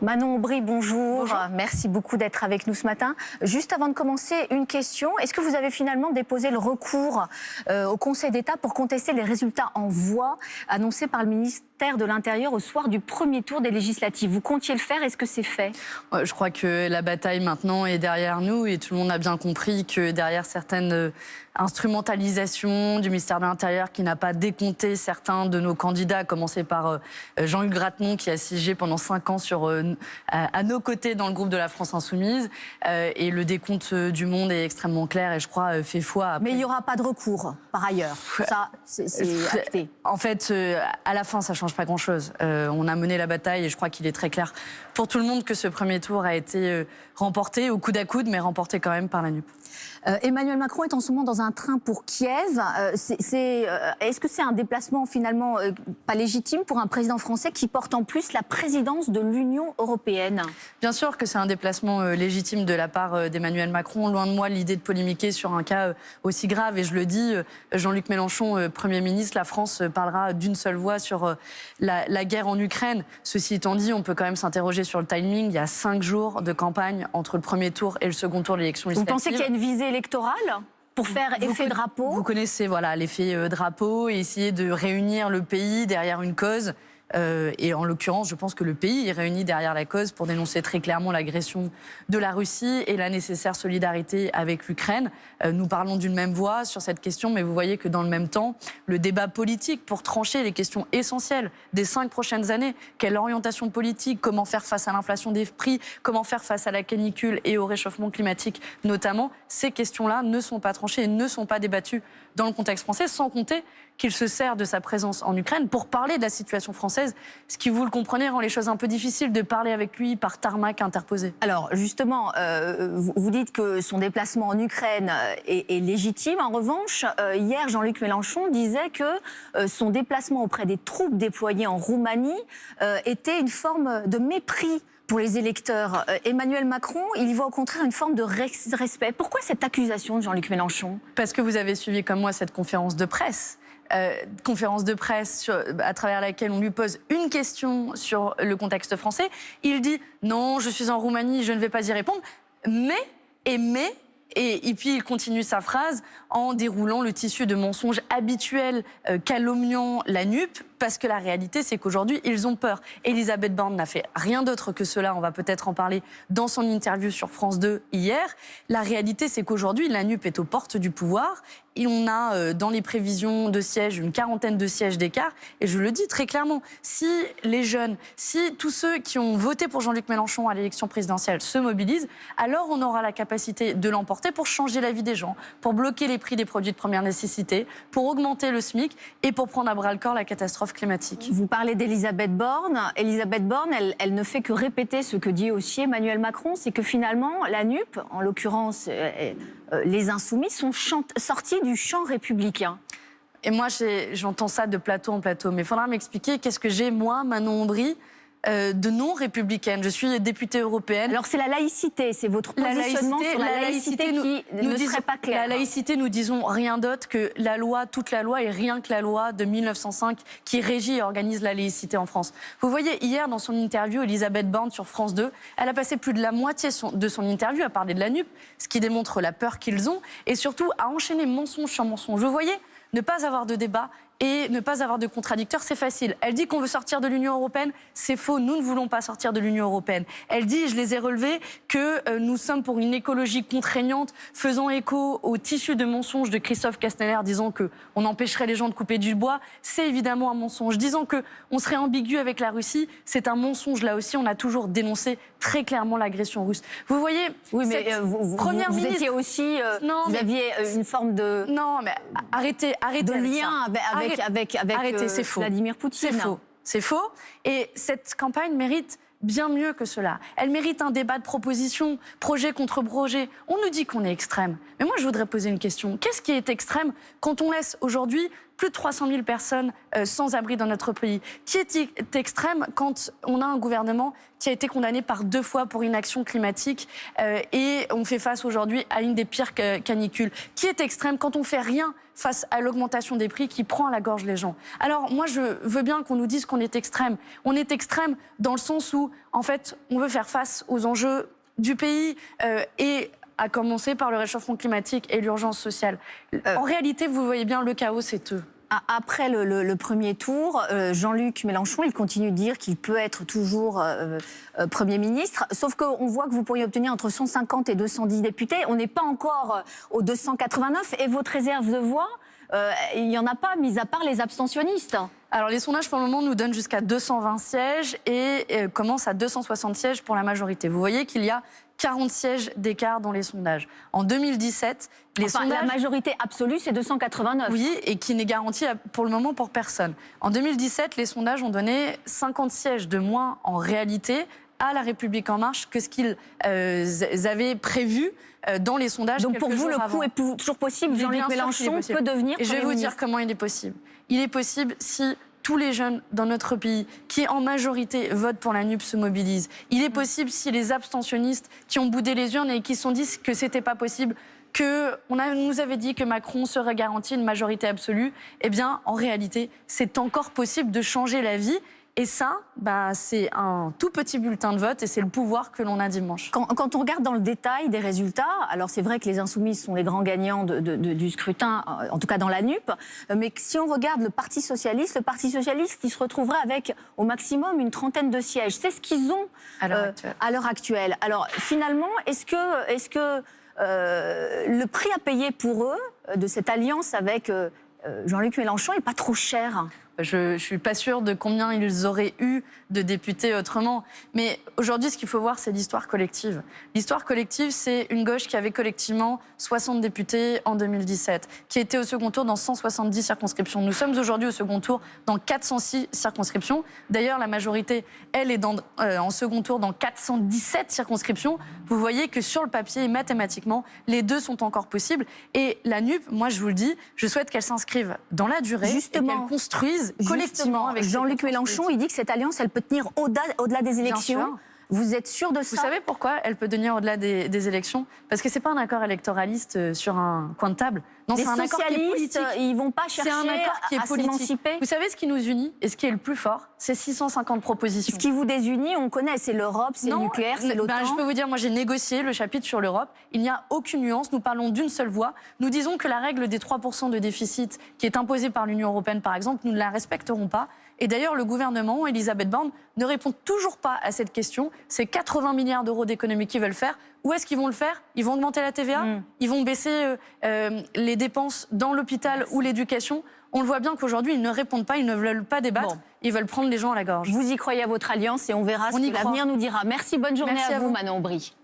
Manon Aubry, bonjour. Bonjour. Merci beaucoup d'être avec nous ce matin. Juste avant de commencer, une question. Est-ce que vous avez finalement déposé le recours au Conseil d'État pour contester les résultats en voix annoncés par le ministère de l'Intérieur au soir du premier tour des législatives? Vous comptiez le faire? Est-ce que c'est fait? Je crois que la bataille maintenant est derrière nous et tout le monde a bien compris que derrière certaines instrumentalisations du ministère de l'Intérieur qui n'a pas décompté certains de nos candidats, à commencer par Jean-Hugues Gratemont qui a siégé pendant 5 ans à nos côtés dans le groupe de la France Insoumise. Et le décompte du Monde est extrêmement clair et je crois fait foi. Après. Mais il n'y aura pas de recours, par ailleurs. Ça, c'est acté. En fait, à la fin, ça ne change pas grand-chose. On a mené la bataille et je crois qu'il est très clair pour tout le monde que ce premier tour a été remporté au coude à coude, mais remporté quand même par la NUP. Emmanuel Macron est en ce moment dans un train pour Kiev. Est-ce que c'est un déplacement finalement pas légitime pour un président français qui porte en plus la présidence de l'Union européenne? Bien sûr que c'est un déplacement légitime de la part d'Emmanuel Macron. Loin de moi l'idée de polémiquer sur un cas aussi grave. Et je le dis, Jean-Luc Mélenchon, Premier ministre, la France parlera d'une seule voix sur la guerre en Ukraine. Ceci étant dit, on peut quand même s'interroger sur le timing. Il y a 5 jours de campagne entre le premier tour et le second tour de l'élection législative. Vous pensez qu'il y a une visée électorale pour faire effet drapeau? Vous connaissez l'effet drapeau et essayer de réunir le pays derrière une cause. Et en l'occurrence, je pense que le pays est réuni derrière la cause pour dénoncer très clairement l'agression de la Russie et la nécessaire solidarité avec l'Ukraine. Nous parlons d'une même voix sur cette question, mais vous voyez que dans le même temps, le débat politique pour trancher les questions essentielles des 5 prochaines années, quelle orientation politique, comment faire face à l'inflation des prix, comment faire face à la canicule et au réchauffement climatique notamment, ces questions-là ne sont pas tranchées et ne sont pas débattues dans le contexte français, sans compter qu'il se sert de sa présence en Ukraine pour parler de la situation française, ce qui, vous le comprenez, rend les choses un peu difficiles de parler avec lui par tarmac interposé. Alors justement, vous dites que son déplacement en Ukraine est légitime. En revanche, hier, Jean-Luc Mélenchon disait que son déplacement auprès des troupes déployées en Roumanie était une forme de mépris pour les électeurs. Emmanuel Macron, il y voit au contraire une forme de respect. Pourquoi cette accusation de Jean-Luc Mélenchon? Parce que vous avez suivi comme moi cette conférence de presse. À travers laquelle on lui pose une question sur le contexte français. Il dit « Non, je suis en Roumanie, je ne vais pas y répondre. » Et puis il continue sa phrase en déroulant le tissu de mensonges habituels calomniant la NUP, parce que la réalité, c'est qu'aujourd'hui, ils ont peur. Elisabeth Borne n'a fait rien d'autre que cela, on va peut-être en parler dans son interview sur France 2 hier. La réalité, c'est qu'aujourd'hui, la NUP est aux portes du pouvoir. Et on a dans les prévisions de sièges une 40aine de sièges d'écart. Et je le dis très clairement, si les jeunes, si tous ceux qui ont voté pour Jean-Luc Mélenchon à l'élection présidentielle se mobilisent, alors on aura la capacité de l'emporter pour changer la vie des gens, pour bloquer les prix des produits de première nécessité, pour augmenter le SMIC et pour prendre à bras-le-corps la catastrophe climatique. Vous parlez d'Elisabeth Borne. Elisabeth Borne, elle ne fait que répéter ce que dit aussi Emmanuel Macron, c'est que finalement, la NUP, en l'occurrence les Insoumis, sont sortis du champ républicain. Et moi, j'entends ça de plateau en plateau. Mais il faudra m'expliquer qu'est-ce que j'ai, moi, Manon Aubry, de non républicaine. Je suis députée européenne. Alors c'est la laïcité, c'est votre positionnement sur la laïcité qui ne serait pas clair. La laïcité, nous disons rien d'autre que la loi, toute la loi, et rien que la loi de 1905 qui régit et organise la laïcité en France. Vous voyez, hier, dans son interview, Elisabeth Borne sur France 2, elle a passé plus de la moitié de son interview à parler de la NUP, ce qui démontre la peur qu'ils ont, et surtout à enchaîner mensonge sur mensonge. Vous voyez, ne pas avoir de débat et ne pas avoir de contradicteur, c'est facile. Elle dit qu'on veut sortir de l'Union européenne, c'est faux, nous ne voulons pas sortir de l'Union européenne. Elle dit, je les ai relevés, que nous sommes pour une écologie contraignante, faisant écho au tissu de mensonges de Christophe Castaner, disant qu'on empêcherait les gens de couper du bois, c'est évidemment un mensonge. Disant qu'on serait ambigu avec la Russie, c'est un mensonge. Là aussi, on a toujours dénoncé très clairement l'agression russe. Vous voyez, oui, mais vous étiez aussi, vous aviez une forme de... Non, mais arrêtez de lien avec c'est faux. Vladimir Poutine. C'est faux. Et cette campagne mérite bien mieux que cela. Elle mérite un débat de propositions, projet contre projet. On nous dit qu'on est extrême. Mais moi, je voudrais poser une question. Qu'est-ce qui est extrême quand on laisse aujourd'hui plus de 300 000 personnes sans abri dans notre pays. Qui est extrême quand on a un gouvernement qui a été condamné par 2 fois pour inaction climatique et on fait face aujourd'hui à une des pires canicules? Qui est extrême quand on fait rien face à l'augmentation des prix qui prend à la gorge les gens? Alors moi, je veux bien qu'on nous dise qu'on est extrême. On est extrême dans le sens où, en fait, on veut faire face aux enjeux du pays et à commencer par le réchauffement climatique et l'urgence sociale. En réalité, vous voyez bien, le chaos, c'est eux. Après le premier tour, Jean-Luc Mélenchon, il continue de dire qu'il peut être toujours Premier ministre, sauf qu'on voit que vous pourriez obtenir entre 150 et 210 députés. On n'est pas encore aux 289 et votre réserve de voix, il n'y en a pas, mis à part les abstentionnistes. Alors les sondages pour le moment nous donnent jusqu'à 220 sièges et commencent à 260 sièges pour la majorité. Vous voyez qu'il y a 40 sièges d'écart dans les sondages. En 2017, la majorité absolue, c'est 289. Oui, et qui n'est garantie pour le moment pour personne. En 2017, les sondages ont donné 50 sièges de moins en réalité à La République En Marche que ce qu'ils avaient prévu dans les sondages. Donc pour vous, le coup est toujours possible. Jean-Luc Mélenchon peut devenir Premier ministre. Et je vais vous dire comment il est possible. Il est possible si tous les jeunes dans notre pays qui, en majorité, votent pour la NUP se mobilisent. Il est possible si les abstentionnistes qui ont boudé les urnes et qui se sont dit que c'était pas possible, nous avait dit que Macron serait garanti une majorité absolue, eh bien, en réalité, c'est encore possible de changer la vie. Et ça, c'est un tout petit bulletin de vote et c'est le pouvoir que l'on a dimanche. Quand on regarde dans le détail des résultats, alors c'est vrai que les Insoumis sont les grands gagnants du scrutin, en tout cas dans la NUP, mais si on regarde le Parti Socialiste, il se retrouverait avec au maximum une trentaine de sièges. C'est ce qu'ils ont à l'heure actuelle. Alors finalement, est-ce que le prix à payer pour eux de cette alliance avec Jean-Luc Mélenchon n'est pas trop cher ? Je ne suis pas sûre de combien ils auraient eu de députés autrement. Mais aujourd'hui, ce qu'il faut voir, c'est l'histoire collective. L'histoire collective, c'est une gauche qui avait collectivement 60 députés en 2017, qui était au second tour dans 170 circonscriptions. Nous sommes aujourd'hui au second tour dans 406 circonscriptions. D'ailleurs, la majorité, elle, est en second tour dans 417 circonscriptions. Vous voyez que sur le papier et mathématiquement, les deux sont encore possibles. Et la NUP, moi, je vous le dis, je souhaite qu'elle s'inscrive dans la durée et qu'elle construise collectivement avec Jean-Luc Mélenchon, il dit que cette alliance, elle peut tenir au-delà des élections. Vous êtes sûr de ça? Vous savez pourquoi elle peut tenir au-delà des élections? Parce que c'est pas un accord électoraliste sur un coin de table. Non, c'est un accord qui est politique. Ils vont pas chercher à s'émanciper. Vous savez ce qui nous unit et ce qui est le plus fort? C'est 650 propositions. Ce qui vous désunit, on connaît, c'est l'Europe, c'est le nucléaire, c'est l'OTAN. Je peux vous dire, moi j'ai négocié le chapitre sur l'Europe. Il n'y a aucune nuance, nous parlons d'une seule voix. Nous disons que la règle des 3% de déficit qui est imposée par l'Union européenne, par exemple, nous ne la respecterons pas. Et d'ailleurs, le gouvernement, Elisabeth Borne, ne répond toujours pas à cette question. C'est 80 milliards d'euros d'économies qu'ils veulent faire. Où est-ce qu'ils vont le faire? Ils vont augmenter la TVA? Ils vont baisser les dépenses dans l'hôpital ou l'éducation? On le voit bien qu'aujourd'hui, ils ne répondent pas, ils ne veulent pas débattre. Ils veulent prendre les gens à la gorge. Vous y croyez à votre alliance et on verra ce que l'avenir nous dira. Merci, bonne journée à vous, Manon Aubry.